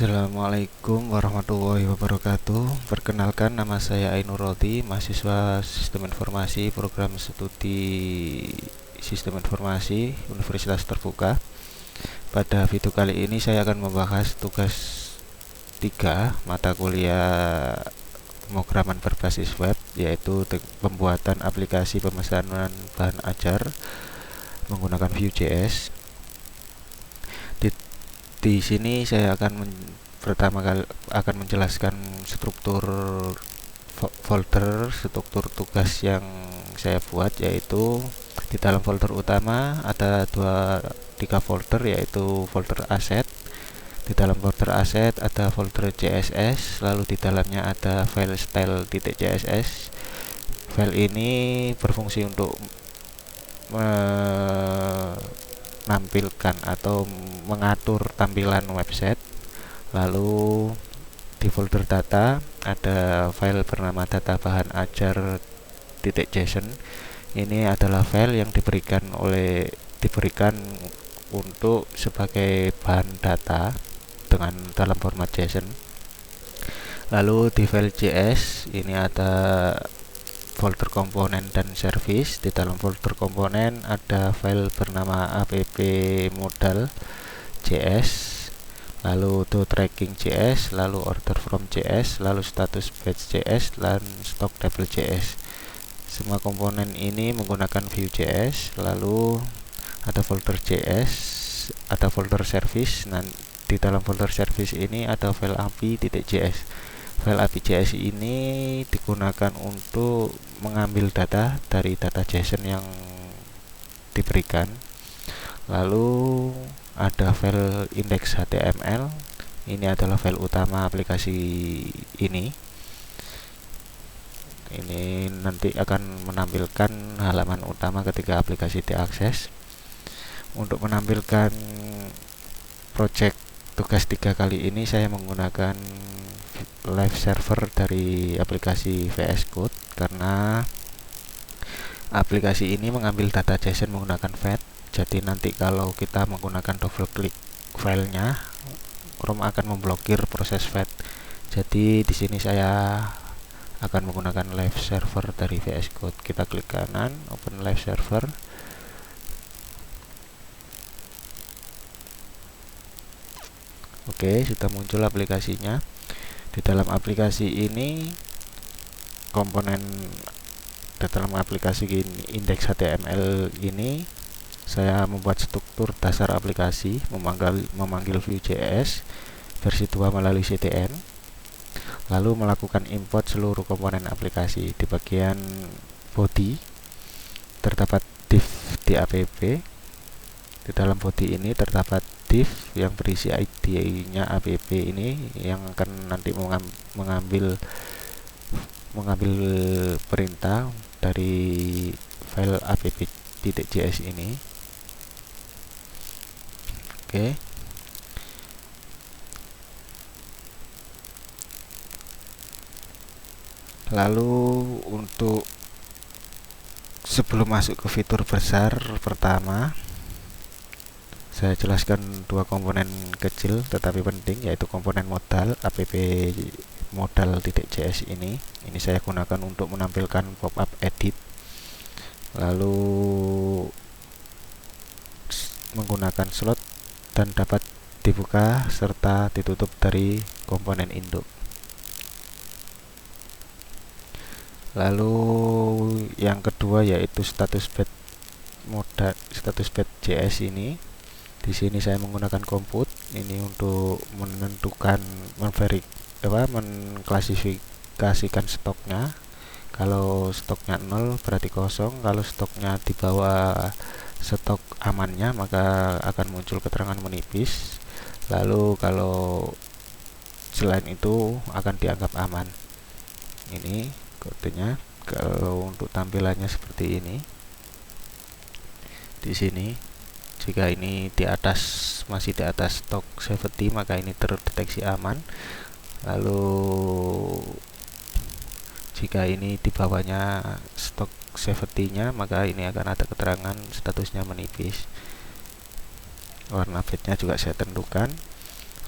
Assalamualaikum warahmatullahi wabarakatuh. Perkenalkan, nama saya Ainur Roti, mahasiswa Sistem Informasi Program Studi Sistem Informasi Universitas Terbuka. Pada video kali ini saya akan membahas tugas 3 mata kuliah pemrograman berbasis web, yaitu pembuatan aplikasi pemesanan bahan ajar menggunakan Vue.js. Di sini saya pertama kali akan menjelaskan struktur struktur tugas yang saya buat, yaitu di dalam folder utama ada tiga folder, yaitu folder aset. Di dalam folder aset ada folder CSS, lalu di dalamnya ada file style.css. File ini berfungsi untuk menampilkan atau mengatur tampilan website. Lalu di folder data ada file bernama data bahan ajar.json. Ini adalah file yang diberikan untuk sebagai bahan data dengan dalam format JSON. Lalu di file JS ini ada folder komponen dan service. Di dalam folder komponen ada file bernama app modal.js, lalu to tracking.js, lalu order from.js, lalu status batch.js, dan stock table.js. Semua komponen ini menggunakan Vue.js. Lalu ada folder JS, ada folder service. Nah, di dalam folder service ini ada file api.js. File api.js ini digunakan untuk mengambil data dari data JSON yang diberikan. Lalu ada file index.html. Ini adalah file utama aplikasi ini. Ini nanti akan menampilkan halaman utama ketika aplikasi diakses. Untuk menampilkan project tugas 3 kali ini saya menggunakan live server dari aplikasi VS Code, karena aplikasi ini mengambil data JSON menggunakan fetch. Jadi nanti kalau kita menggunakan double klik filenya, Chrome akan memblokir proses fetch. Jadi di sini saya akan menggunakan live server dari VS Code. Kita klik kanan, open live server. Oke, sudah muncul aplikasinya. Di dalam aplikasi ini dalam aplikasi index.html ini saya membuat struktur dasar aplikasi, memanggil Vue.js versi 2 melalui ctn, lalu melakukan import seluruh komponen aplikasi. Di bagian body terdapat div di app. Di dalam body ini terdapat div yang berisi ID-nya app ini, yang akan nanti mengambil perintah dari file app.js ini. Oke. Lalu untuk sebelum masuk ke fitur besar pertama, saya jelaskan dua komponen kecil tetapi penting, yaitu komponen modal app modal.js ini. Ini saya gunakan untuk menampilkan pop-up edit, lalu menggunakan slot dan dapat dibuka serta ditutup dari komponen induk. Lalu yang kedua yaitu status batch.js ini. Di sini saya menggunakan compute ini untuk menentukan mengklasifikasikan stoknya. Kalau stoknya 0 berarti kosong, kalau stoknya di bawah stok amannya maka akan muncul keterangan menipis. Lalu kalau selain itu akan dianggap aman. Ini kodenya. Kalau untuk tampilannya seperti ini. Di sini jika ini masih di atas stok safety maka ini terdeteksi aman. Lalu jika ini di bawahnya stok safety-nya maka ini akan ada keterangan statusnya menipis. Warna bednya juga saya tentukan.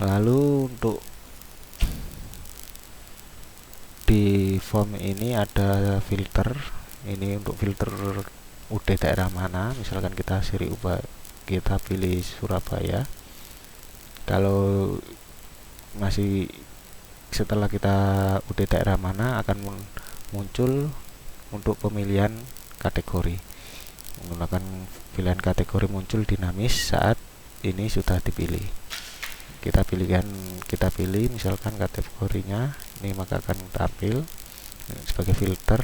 Lalu untuk di form ini ada filter. Ini untuk filter UD daerah mana, misalkan kita kita pilih Surabaya. Kalau masih setelah kita UD daerah mana akan muncul untuk pemilihan kategori. Menggunakan pilihan kategori muncul dinamis saat ini sudah dipilih. Kita pilih misalkan kategorinya ini, maka akan tampil sebagai filter.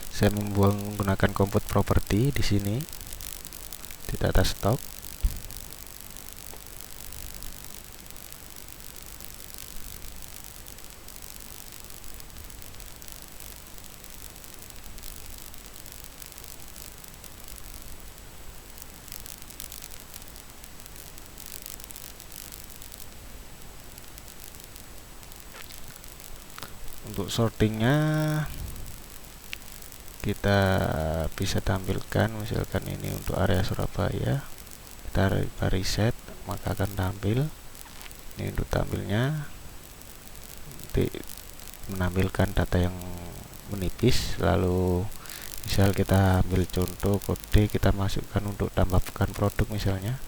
Saya menggunakan compute property di sini di data stock. Untuk sortingnya kita bisa tampilkan misalkan ini untuk area Surabaya, kita reset maka akan tampil. Ini untuk tampilnya nanti menampilkan data yang menipis. Lalu misal kita ambil contoh kode, kita masukkan untuk tambahkan produk, misalnya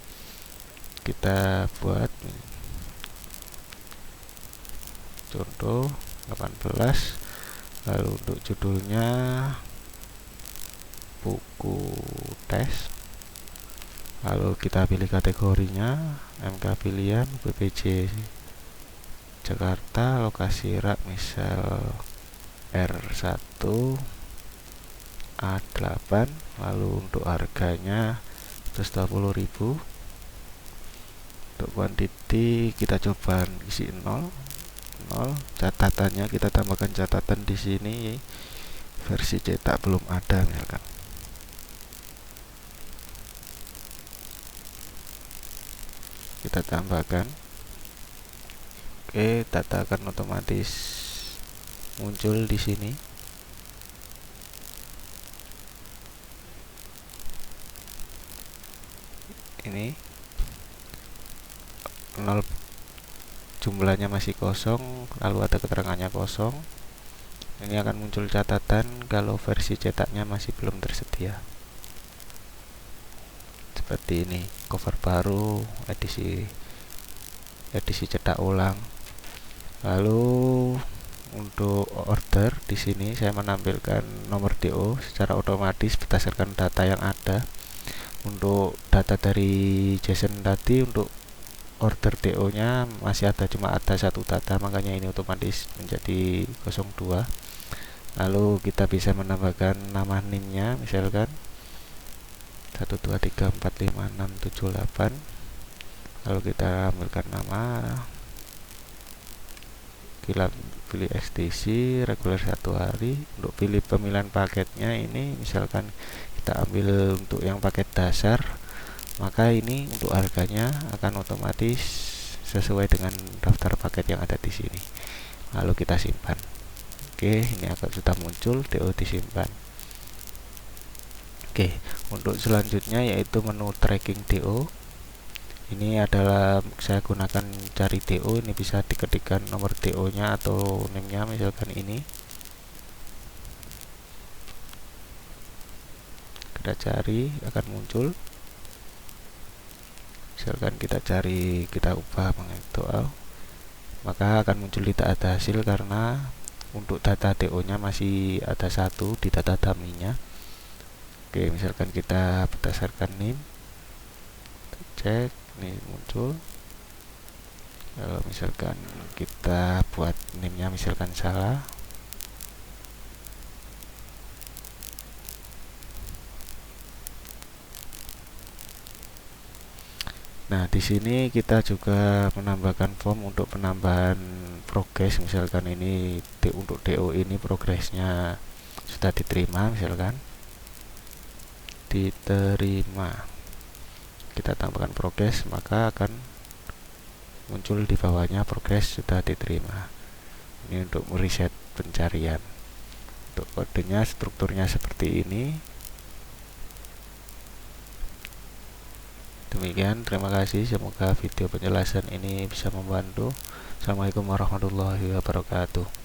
kita buat contoh 18. Lalu untuk judulnya buku tes, lalu kita pilih kategorinya MK pilihan BPJ Jakarta, lokasi rak misal R1 A8. Lalu untuk harganya 120.000. Untuk quantity kita coba isi 0. Catatannya kita tambahkan catatan di sini, versi cetak belum ada misalkan. Kita tambahkan. Oke, data akan otomatis muncul di sini. Ini 0, jumlahnya masih kosong, lalu ada keterangannya kosong. Ini akan muncul catatan kalau versi cetaknya masih belum tersedia. Seperti ini, cover baru, edisi cetak ulang. Lalu untuk order di sini saya menampilkan nomor DO secara otomatis berdasarkan data yang ada. Untuk data dari JSON tadi, untuk order DO nya masih cuma ada satu data, makanya ini otomatis menjadi 02. Lalu kita bisa menambahkan nama NIM nya, misalkan 1234567 lalu kita ambilkan nama, kita pilih XTC reguler 1 hari. Untuk pilih pemilihan paketnya ini misalkan kita ambil untuk yang paket dasar, maka ini untuk harganya akan otomatis sesuai dengan daftar paket yang ada di sini. Lalu kita simpan. Oke, ini akan sudah muncul DO disimpan. Oke, untuk selanjutnya yaitu menu tracking DO. Ini adalah saya gunakan cari DO, ini bisa diketikkan nomor DO nya atau name nya, misalkan ini. Kita cari, akan muncul. Misalkan kita cari, kita ubah mengaktual, maka akan muncul tidak ada hasil karena untuk data DO nya masih ada satu di data dummy-nya. Oke, misalkan kita berdasarkan NIM, cek, ini muncul. Kalau misalkan kita buat NIM nya misalkan salah, nah di sini kita juga menambahkan form untuk penambahan progres. Misalkan ini untuk DO ini progresnya sudah diterima, misalkan diterima, kita tambahkan progres, maka akan muncul di bawahnya progres sudah diterima. Ini untuk mereset pencarian. Untuk kodenya, strukturnya seperti ini. Demikian, terima kasih. Semoga video penjelasan ini bisa membantu. Assalamualaikum warahmatullahi wabarakatuh.